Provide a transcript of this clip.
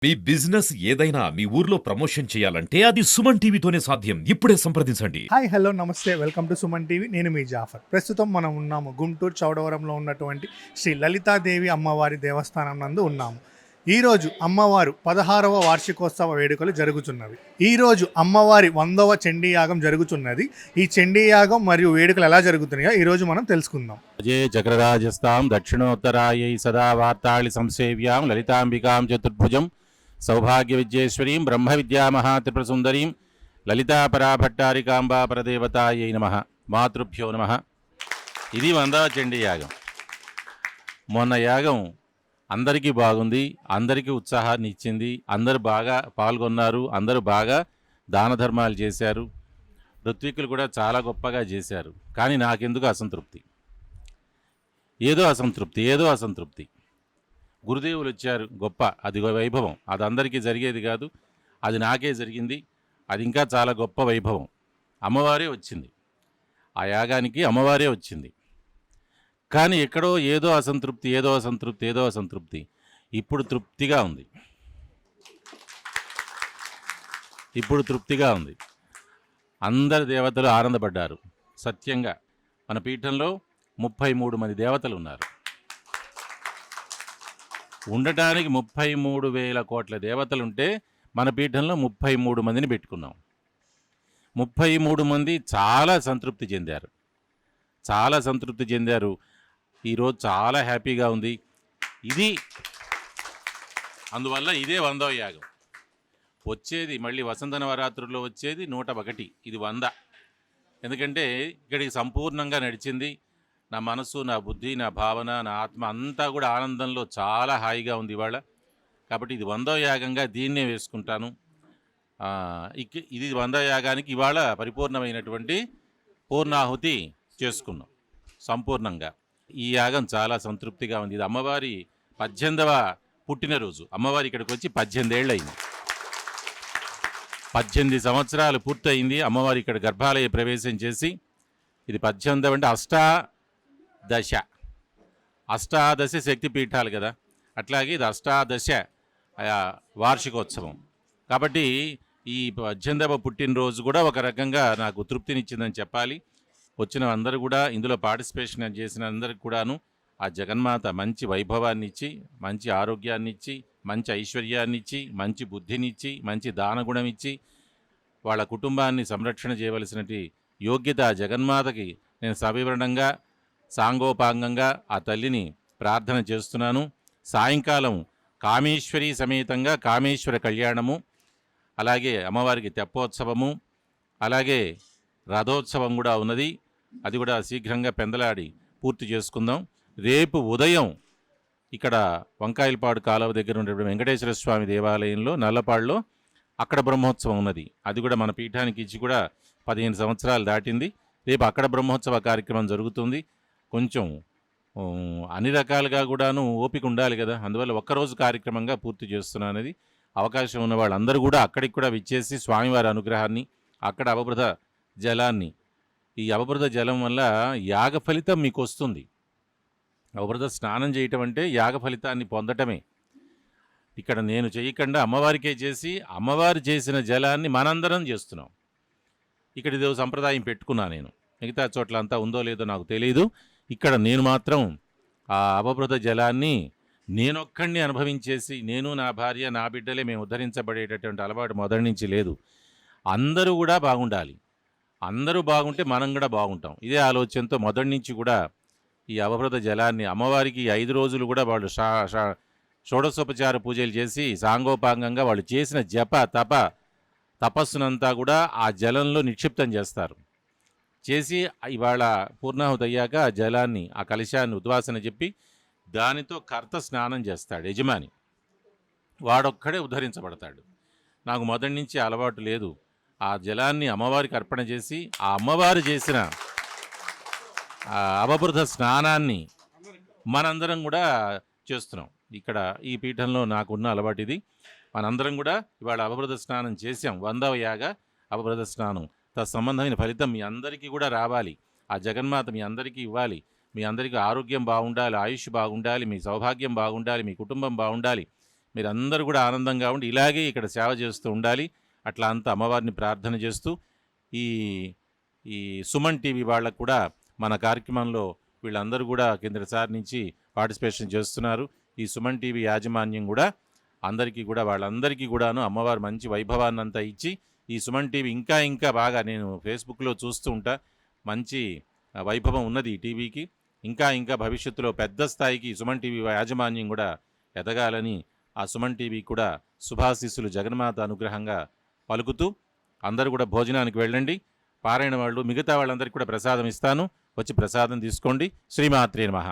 మీ business ఏదైనా మీ ఊర్లో promotion చేయాలంటే అది సుమన్ టీవీతోనే సాధ్యం. ఇప్పుడే సంప్రదించండి. హాయ్ హలో నమస్తే వెల్కమ్ టు సుమన్ టీవీ. నేను మీ జాఫర్. ప్రస్తుతం మనం ఉన్నాము గుంటూరు చౌడవరంలో ఉన్నటువంటి శ్రీ లలితాదేవి అమ్మవారి దేవస్థానం నందు ఉన్నాము. ఈరోజు అమ్మవారు 16వ వార్షికోత్సవ వేడుకలు జరుగుతున్నవి. ఈరోజు అమ్మవారి 100వ చండీయాగం జరుగుతున్నది. ఈ చండీయాగం మరియు వేడుకలు ఎలా జరుగుతున్నాయో ఈరోజు మనం తెలుసుకుందాం. అజే చక్రరాజస్తాం దక్షిణోత్తరాయై సదా వార్తాళి సంసేవ్యాం లలితాంబికాం చతుర్భుజం సౌభాగ్య విద్యేశ్వరీం బ్రహ్మ విద్యా మహాత్రిపురసుందరీం లలితాపరాభట్టారికాంబా పరదేవతాయై నమః. మాతృభ్యో నమః. ఇది 100వ చండీ యాగం. మొన్న యాగం అందరికీ బాగుంది, అందరికీ ఉత్సాహాన్ని ఇచ్చింది. అందరూ బాగా పాల్గొన్నారు, అందరూ బాగా దాన ధర్మాలు చేశారు. ఋత్విక్కులు కూడా చాలా గొప్పగా చేశారు. కానీ నాకెందుకు అసంతృప్తి, ఏదో అసంతృప్తి. గురుదేవులు వచ్చారు, గొప్ప, అది వైభవం. అది అందరికీ జరిగేది కాదు, అది నాకే జరిగింది. అది ఇంకా చాలా గొప్ప వైభవం. అమ్మవారే వచ్చింది, ఆ యాగానికి అమ్మవారే వచ్చింది. కానీ ఎక్కడో ఏదో అసంతృప్తి. ఇప్పుడు తృప్తిగా ఉంది. అందరి దేవతలు ఆనందపడ్డారు. సత్యంగా మన పీఠంలో 33 మంది దేవతలు ఉన్నారు. ఉండటానికి 33,000 కోట్ల దేవతలుంటే మన పీఠంలో 33 మందిని పెట్టుకున్నాం. 33 మంది చాలా సంతృప్తి చెందారు. ఈరోజు చాలా హ్యాపీగా ఉంది. అందువల్ల ఇదే 100వ యాగం. వచ్చేది మళ్ళీ వసంత నవరాత్రుల్లో వచ్చేది 101, ఇది 100. ఎందుకంటే ఇక్కడికి సంపూర్ణంగా నడిచింది. నా మనసు, నా బుద్ధి, నా భావన, నా ఆత్మ అంతా కూడా ఆనందంలో చాలా హాయిగా ఉంది ఇవాళ. కాబట్టి ఇది 100వ యాగంగా దీన్నే వేసుకుంటాను. ఇది 100వ యాగానికి ఇవాళ పరిపూర్ణమైనటువంటి పూర్ణాహుతి చేసుకున్నాం సంపూర్ణంగా. ఈ యాగం చాలా సంతృప్తిగా ఉంది. ఇది అమ్మవారి 18వ పుట్టినరోజు. అమ్మవారి ఇక్కడికి వచ్చి 18 ఏళ్ళు అయింది. 18 సంవత్సరాలు పూర్తయింది అమ్మవారి ఇక్కడ గర్భాలయ ప్రవేశం చేసి. ఇది 18 అంటే అష్టాదశ శక్తిపీఠాలు కదా, అట్లాగే ఇది అష్టాదశ వార్షికోత్సవం. కాబట్టి ఈ 18వ పుట్టినరోజు కూడా ఒక రకంగా నాకు తృప్తినిచ్చిందని చెప్పాలి. వచ్చిన అందరూ కూడా, ఇందులో పార్టిసిపేషన్ చేసిన అందరికి కూడాను ఆ జగన్మాత మంచి వైభవాన్ని ఇచ్చి, మంచి ఆరోగ్యాన్ని ఇచ్చి, మంచి ఐశ్వర్యాన్ని ఇచ్చి, మంచి బుద్ధినిచ్చి, మంచి దానగుణం ఇచ్చి, వాళ్ళ కుటుంబాన్ని సంరక్షణ చేయవలసినటువంటి యోగ్యత ఆ జగన్మాతకి నేను సవివరణంగా సాంగోపాంగంగా ఆ తల్లిని ప్రార్థన చేస్తున్నాను. సాయంకాలం కామేశ్వరి సమేతంగా కామేశ్వర కళ్యాణము, అలాగే అమ్మవారికి తెప్పోత్సవము, అలాగే రథోత్సవం కూడా ఉన్నది. అది కూడా శీఘ్రంగా పెందలాడి పూర్తి చేసుకుందాం. రేపు ఉదయం ఇక్కడ వంకాయలపాడు కాలువ దగ్గర ఉండే వెంకటేశ్వర స్వామి దేవాలయంలో నల్లపాడులో అక్కడ బ్రహ్మోత్సవం ఉన్నది. అది కూడా మన పీఠానికి ఇచ్చి కూడా 15 సంవత్సరాలు దాటింది. రేపు అక్కడ బ్రహ్మోత్సవ కార్యక్రమం జరుగుతుంది. కొంచెం అన్ని రకాలుగా కూడాను ఓపిక ఉండాలి కదా, అందువల్ల ఒక్కరోజు కార్యక్రమంగా పూర్తి చేస్తున్నానది. అవకాశం ఉన్న వాళ్ళందరూ కూడా అక్కడికి కూడా విచ్చేసి స్వామివారి అనుగ్రహాన్ని, అక్కడ అవబృత జలాన్ని, ఈ అవబృత జలం వల్ల యాగ ఫలితం మీకు వస్తుంది. అవబృత స్నానం చేయటం అంటే యాగ ఫలితాన్ని పొందటమే. ఇక్కడ నేను చేయకుండా అమ్మవారికే చేసి, అమ్మవారు చేసిన జలాన్ని మనందరం చేస్తున్నాం. ఇక్కడ ఇదో సంప్రదాయం పెట్టుకున్నా నేను. మిగతా చోట్ల అంతా ఉందో లేదో నాకు తెలియదు. ఇక్కడ నేను మాత్రం ఆ అవబృత జలాన్ని నేనొక్కడిని అనుభవించేసి, నేను, నా భార్య, నా బిడ్డలే మేము ఉద్ధరించబడేటటువంటి అలవాటు మొదటి నుంచి లేదు. అందరూ కూడా బాగుండాలి, అందరూ బాగుంటే మనం కూడా బాగుంటాం. ఇదే ఆలోచనతో మొదటి నుంచి కూడా ఈ అవబృత జలాన్ని అమ్మవారికి 5 రోజులు కూడా వాళ్ళు షోడశోపచార పూజలు చేసి సాంగోపాంగంగా వాళ్ళు చేసిన జప తపస్సునంతా కూడా ఆ జలంలో నిక్షిప్తం చేస్తారు. చేసి ఇవాళ పూర్ణాహుతి అయ్యాక ఆ జలాన్ని, ఆ కలశాన్ని ఉద్వాసన చెప్పి దానితో కర్త స్నానం చేస్తాడు, యజమాని. వాడొక్కడే ఉద్ధరించబడతాడు. నాకు మొదటి నుంచి అలవాటు లేదు. ఆ జలాన్ని అమ్మవారికి అర్పణ చేసి, ఆ అమ్మవారు చేసిన అవబృత స్నానాన్ని మనందరం కూడా చేస్తున్నాం. ఇక్కడ ఈ పీఠంలో నాకున్న అలవాటు ఇది. మనందరం కూడా ఇవాళ అవబృత స్నానం చేసాం. 100వ యాగ అవబృత స్నానం తత్సంబంధమైన ఫలితం మీ అందరికీ కూడా రావాలి. ఆ జగన్మాత మీ అందరికీ ఇవ్వాలి. మీ అందరికీ ఆరోగ్యం బాగుండాలి, ఆయుష్ బాగుండాలి, మీ సౌభాగ్యం బాగుండాలి, మీ కుటుంబం బాగుండాలి, మీరందరూ కూడా ఆనందంగా ఉండి ఇలాగే ఇక్కడ సేవ చేస్తూ ఉండాలి. అట్లా అంతా అమ్మవారిని ప్రార్థన చేస్తూ ఈ ఈ సుమన్ టీవీ వాళ్ళకు కూడా మన కార్యక్రమంలో వీళ్ళందరూ కూడా కిందసారి నుంచి పార్టిసిపేషన్ చేస్తున్నారు. ఈ సుమన్ టీవీ యాజమాన్యం కూడా అందరికీ కూడా వాళ్ళందరికీ కూడాను అమ్మవారు మంచి వైభవాన్ని అంతా ఇచ్చి ఈ సుమన్ టీవీ ఇంకా ఇంకా బాగా నేను ఫేస్బుక్లో చూస్తూ ఉంటా, మంచి వైభవం ఉన్నది ఈ టీవీకి. ఇంకా ఇంకా భవిష్యత్తులో పెద్ద స్థాయికి సుమన్ టీవీ యాజమాన్యం కూడా ఎదగాలని ఆ సుమన్ టీవీ కూడా శుభాశీస్సులు జగన్మాత అనుగ్రహంగా పలుకుతూ అందరూ కూడా భోజనానికి వెళ్ళండి. పారాయణ వాళ్ళు మిగతా వాళ్ళందరికీ కూడా ప్రసాదం ఇస్తాను, వచ్చి ప్రసాదం తీసుకోండి. శ్రీమాత్రే నమః.